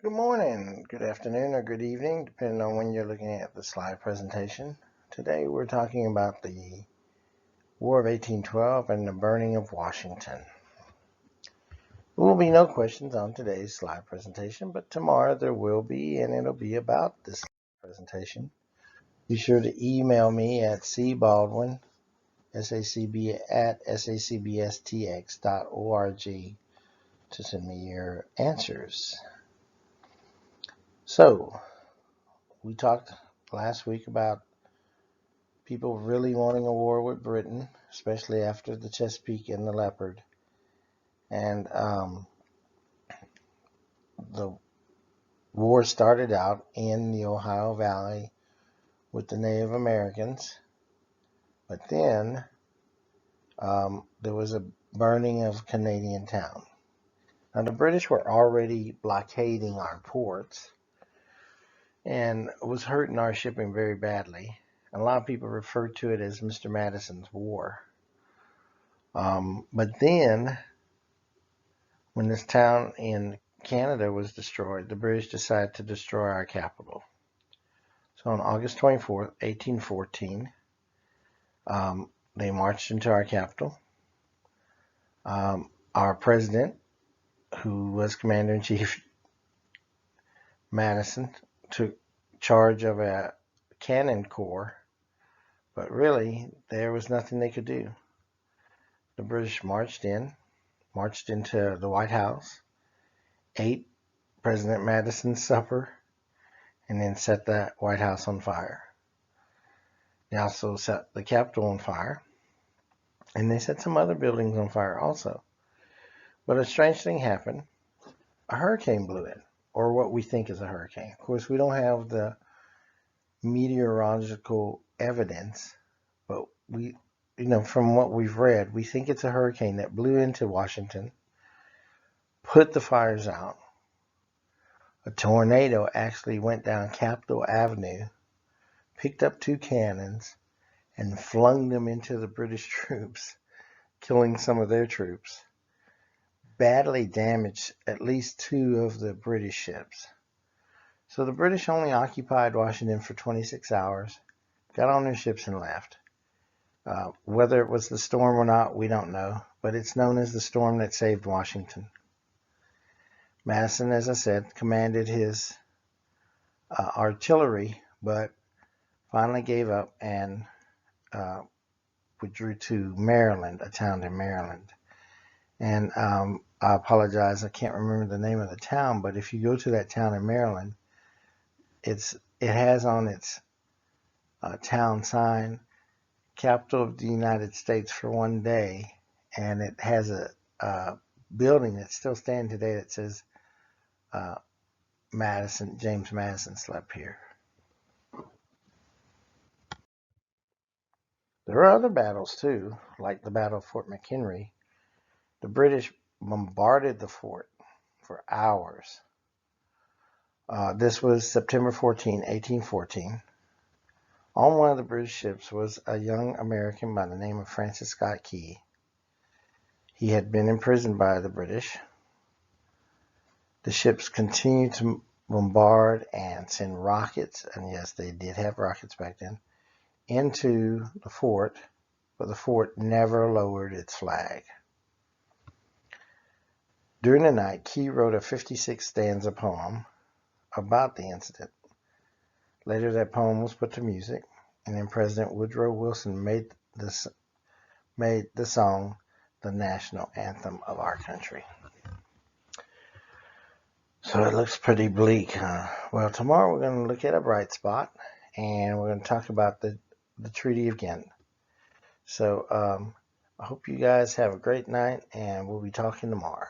Good morning, good afternoon, or good evening, depending on when you're looking at the slide presentation. Today we're talking about the War of 1812 and the burning of Washington. There will be no questions on today's slide presentation, but tomorrow there will be, and it'll be about this presentation. Be sure to email me at cbaldwin, SACB at sacbstx.org to send me your answers. So, we talked last week about people really wanting a war with Britain, especially after the Chesapeake and the Leopard. And the war started out in the Ohio Valley with the Native Americans. But then there was a burning of Canadian town. Now, the British were already blockading our ports and was hurting our shipping very badly. A lot of people refer to it as Mr. Madison's War. But then, when this town in Canada was destroyed, the British decided to destroy our capital. So on August 24th, 1814, they marched into our capital. Our president, who was Commander-in-Chief Madison, took charge of a cannon corps, but really there was nothing they could do. The British marched into the White House, ate President Madison's supper, and then set the White House on fire. They also set the Capitol on fire, and they set some other buildings on fire also. But a strange thing happened. A hurricane blew in, or what we think is a hurricane. Of course, we don't have the meteorological evidence, but from what we've read, we think it's a hurricane that blew into Washington, put the fires out. A tornado actually went down Capitol Avenue, picked up two cannons, and flung them into the British troops, killing some of their troops. Badly damaged at least two of the British ships. So the British only occupied Washington for 26 hours, got on their ships and left. Whether it was the storm or not, we don't know, but it's known as the storm that saved Washington. Madison, as I said, commanded his artillery, but finally gave up and withdrew to Maryland, a town in Maryland. And I apologize, I can't remember the name of the town, but if you go to that town in Maryland, it has on its town sign, Capital of the United States for one day, and it has a building that still stands today that says James Madison slept here. There are other battles too, like the Battle of Fort McHenry. The British bombarded the fort for hours. This was September 14, 1814. On one of the British ships was a young American by the name of Francis Scott Key. He had been imprisoned by the British. The ships continued to bombard and send rockets, and yes, they did have rockets back then, into the fort, but the fort never lowered its flag. During the night, Key wrote a 56-stanza poem about the incident. Later, that poem was put to music, and then President Woodrow Wilson made the song the national anthem of our country. So it looks pretty bleak, huh? Well, tomorrow we're going to look at a bright spot, and we're going to talk about the Treaty of Ghent. So I hope you guys have a great night, and we'll be talking tomorrow.